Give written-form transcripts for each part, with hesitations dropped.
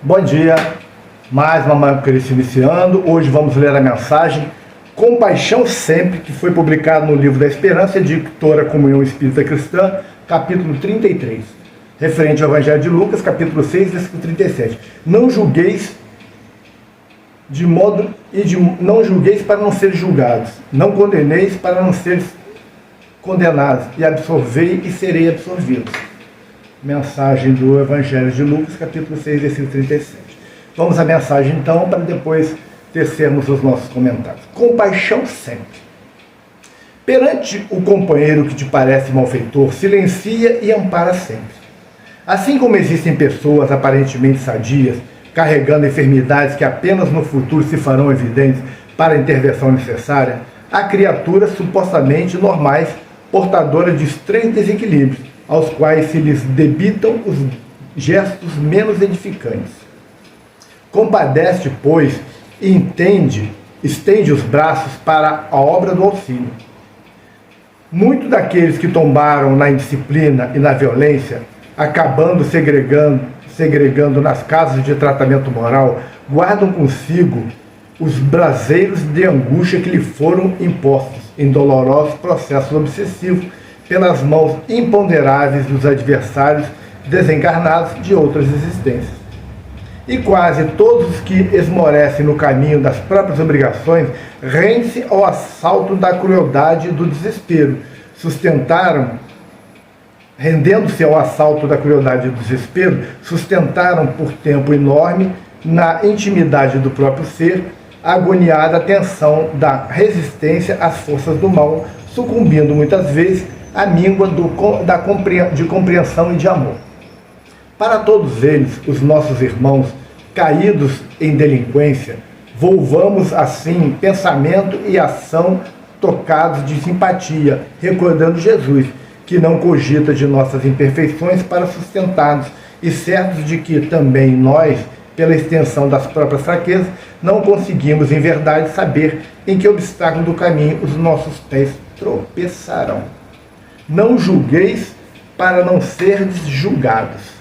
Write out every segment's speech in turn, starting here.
Bom dia, mais uma Manhã com Cristo iniciando. Hoje vamos ler a mensagem Compaixão Sempre, que foi publicada no Livro da Esperança, editora Comunhão Espírita Cristã, capítulo 33, referente ao Evangelho de Lucas, capítulo 6, versículo 37. Não julgueis não julgueis para não ser julgados, não condeneis para não seres condenados, e absorvei e serei absorvidos. Mensagem do Evangelho de Lucas, capítulo 6, versículo 37. Vamos à mensagem então, para depois tecermos os nossos comentários. Compaixão sempre. Perante o companheiro que te parece malfeitor, silencia e ampara sempre. Assim como existem pessoas aparentemente sadias, carregando enfermidades que apenas no futuro se farão evidentes para a intervenção necessária, há criaturas supostamente normais, portadoras de estranhos desequilíbrios, aos quais se lhes debitam os gestos menos edificantes. Compadece, pois, e estende os braços para a obra do auxílio. Muitos daqueles que tombaram na indisciplina e na violência, acabando segregando nas casas de tratamento moral, guardam consigo os braseiros de angústia que lhe foram impostos em dolorosos processos obsessivos pelas mãos imponderáveis dos adversários desencarnados de outras existências. E quase todos os que esmorecem no caminho das próprias obrigações rendem-se ao assalto da crueldade e do desespero. Rendendo-se ao assalto da crueldade e do desespero, sustentaram por tempo enorme, na intimidade do próprio ser, a agoniada tensão da resistência às forças do mal, sucumbindo muitas vezes à míngua de compreensão e de amor. Para todos eles, os nossos irmãos, caídos em delinquência, volvamos assim pensamento e ação tocados de simpatia, recordando Jesus, que não cogita de nossas imperfeições para sustentar-nos, e certos de que também nós, pela extensão das próprias fraquezas, não conseguimos em verdade saber em que obstáculo do caminho os nossos pés tropeçarão. Não julgueis para não serdes julgados.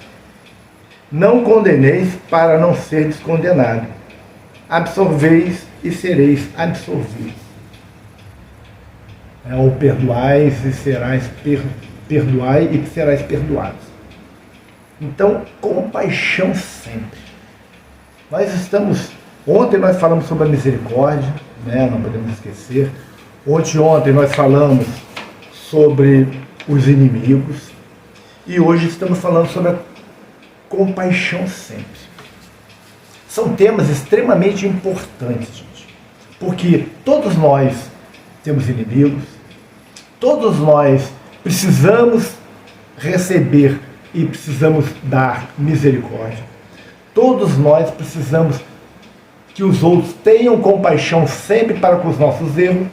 Não condeneis para não serdes condenados. Absorveis e sereis absorvidos. Ou perdoai e serás perdoados. Então, compaixão sempre. Ontem nós falamos sobre a misericórdia, não podemos esquecer. Ontem nós falamos sobre os inimigos. E hoje estamos falando sobre a compaixão sempre. São temas extremamente importantes, gente. Porque todos nós temos inimigos, todos nós precisamos receber e precisamos dar misericórdia. Todos nós precisamos que os outros tenham compaixão sempre para com os nossos erros,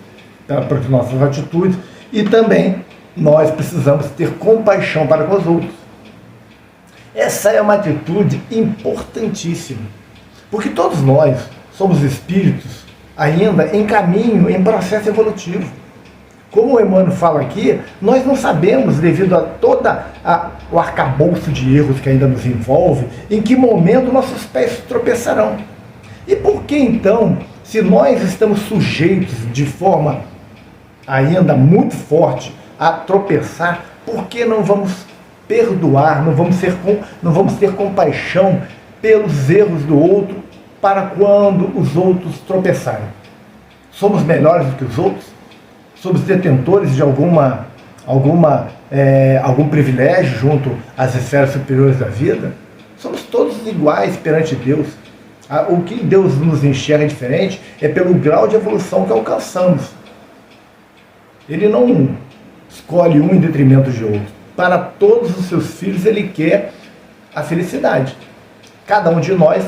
para as nossas atitudes, e também nós precisamos ter compaixão para com os outros. Essa é uma atitude importantíssima, porque todos nós somos espíritos ainda em caminho, em processo evolutivo. Como o Emmanuel fala aqui, nós não sabemos, devido a todo o arcabouço de erros que ainda nos envolve, em que momento nossos pés tropeçarão. E por que então, se nós estamos sujeitos de forma ainda muito forte a tropeçar, por que não vamos perdoar, não vamos ter compaixão pelos erros do outro para quando os outros tropeçarem? Somos melhores do que os outros? Somos detentores de algum privilégio junto às esferas superiores da vida? Somos todos iguais perante Deus. O que Deus nos enxerga diferente é pelo grau de evolução que alcançamos. Ele não escolhe um em detrimento de outro. Para todos os seus filhos, Ele quer a felicidade. Cada um de nós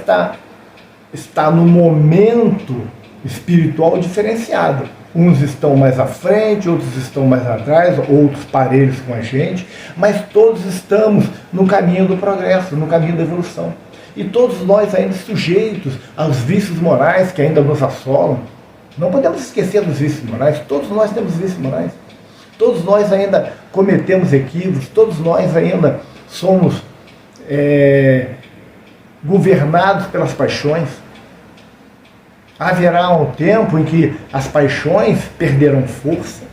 está num momento espiritual diferenciado. Uns estão mais à frente, outros estão mais atrás, outros parelhos com a gente, mas todos estamos no caminho do progresso, no caminho da evolução. E todos nós ainda sujeitos aos vícios morais que ainda nos assolam. Não podemos esquecer dos vícios morais, todos nós temos vícios morais. Todos nós ainda cometemos equívocos, todos nós ainda somos governados pelas paixões. Haverá um tempo em que as paixões perderão força,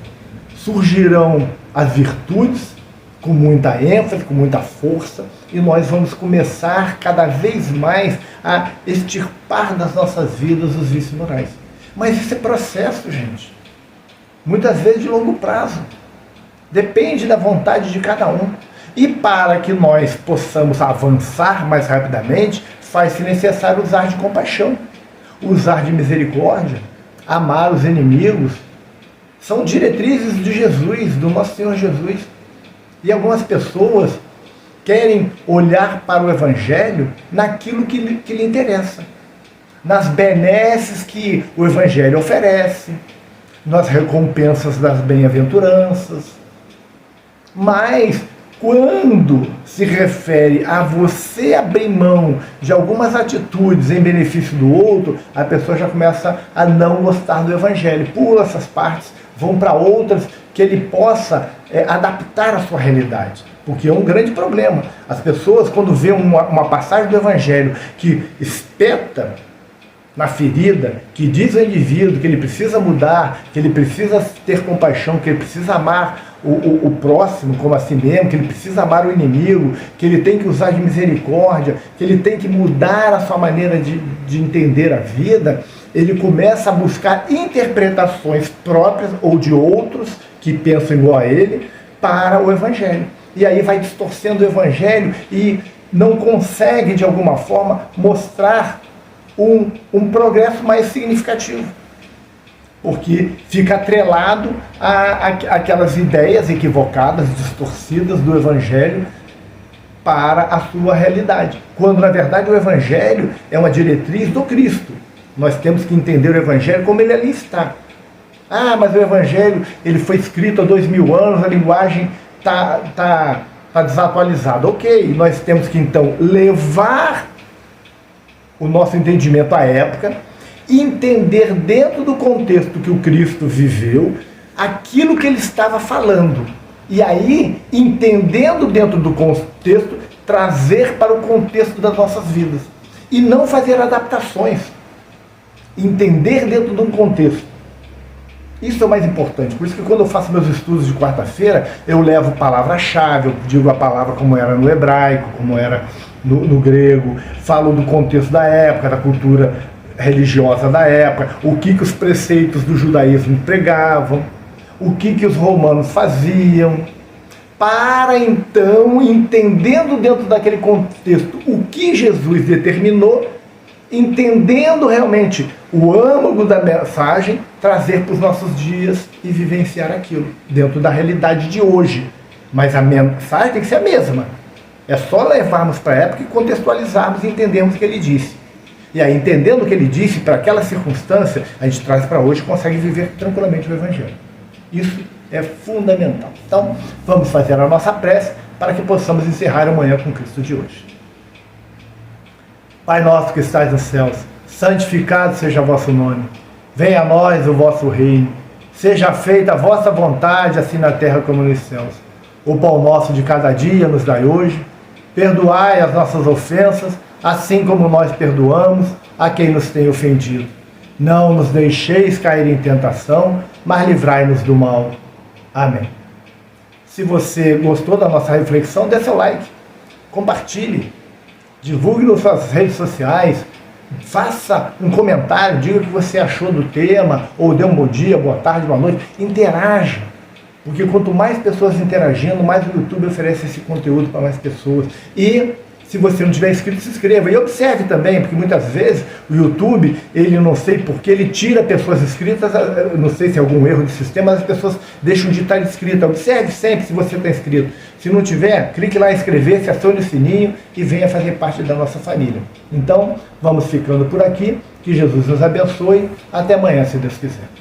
surgirão as virtudes com muita ênfase, com muita força, e nós vamos começar cada vez mais a extirpar das nossas vidas os vícios morais. Mas isso é processo, gente. Muitas vezes de longo prazo. Depende da vontade de cada um. E para que nós possamos avançar mais rapidamente, faz-se necessário usar de compaixão, usar de misericórdia, amar os inimigos. São diretrizes de Jesus, do nosso Senhor Jesus. E algumas pessoas querem olhar para o Evangelho naquilo que lhe interessa, nas benesses que o Evangelho oferece, nas recompensas das bem-aventuranças. Mas quando se refere a você abrir mão de algumas atitudes em benefício do outro, a pessoa já começa a não gostar do Evangelho. Pula essas partes, vão para outras que ele possa adaptar à sua realidade. Porque é um grande problema. As pessoas, quando vê uma passagem do Evangelho que espeta na ferida, que diz ao indivíduo que ele precisa mudar, que ele precisa ter compaixão, que ele precisa amar o próximo como a si mesmo, que ele precisa amar o inimigo, que ele tem que usar de misericórdia, que ele tem que mudar a sua maneira de entender a vida, ele começa a buscar interpretações próprias ou de outros que pensam igual a ele para o Evangelho. E aí vai distorcendo o Evangelho e não consegue, de alguma forma, mostrar um progresso mais significativo. Porque fica atrelado àquelas ideias equivocadas, distorcidas do Evangelho para a sua realidade. Quando, na verdade, o Evangelho é uma diretriz do Cristo. Nós temos que entender o Evangelho como ele ali está. Ah, mas o Evangelho ele foi escrito há 2000 anos, a linguagem está desatualizada. Ok, nós temos que então levar o nosso entendimento à época e entender dentro do contexto que o Cristo viveu aquilo que ele estava falando. E aí, entendendo dentro do contexto, trazer para o contexto das nossas vidas. E não fazer adaptações. Entender dentro de um contexto. Isso é o mais importante. Por isso que quando eu faço meus estudos de quarta-feira, eu levo palavra-chave, eu digo a palavra como era no hebraico, como era no grego, falo do contexto da época, da cultura religiosa da época, o que os preceitos do judaísmo pregavam, o que os romanos faziam, para então, entendendo dentro daquele contexto o que Jesus determinou, entendendo realmente o âmago da mensagem, trazer para os nossos dias e vivenciar aquilo, dentro da realidade de hoje. Mas a mensagem tem que ser a mesma. É só levarmos para a época e contextualizarmos e entendermos o que ele disse. E aí, entendendo o que ele disse, para aquela circunstância, a gente traz para hoje e consegue viver tranquilamente o Evangelho. Isso é fundamental. Então, vamos fazer a nossa prece para que possamos encerrar amanhã com Cristo de hoje. Pai nosso que estais nos céus, santificado seja o vosso nome. Venha a nós o vosso reino. Seja feita a vossa vontade, assim na terra como nos céus. O pão nosso de cada dia nos dai hoje. Perdoai as nossas ofensas, assim como nós perdoamos a quem nos tem ofendido. Não nos deixeis cair em tentação, mas livrai-nos do mal. Amém. Se você gostou da nossa reflexão, dê seu like, compartilhe, divulgue nas suas redes sociais, faça um comentário, diga o que você achou do tema, ou dê um bom dia, boa tarde, boa noite, interaja. Porque quanto mais pessoas interagindo, mais o YouTube oferece esse conteúdo para mais pessoas. E se você não tiver inscrito, se inscreva. E observe também, porque muitas vezes o YouTube, ele não sei porque, ele tira pessoas inscritas, não sei se é algum erro de sistema, mas as pessoas deixam de estar inscritas. Observe sempre se você está inscrito. Se não tiver, clique lá em inscrever-se, acione o sininho e venha fazer parte da nossa família. Então, vamos ficando por aqui. Que Jesus nos abençoe. Até amanhã, se Deus quiser.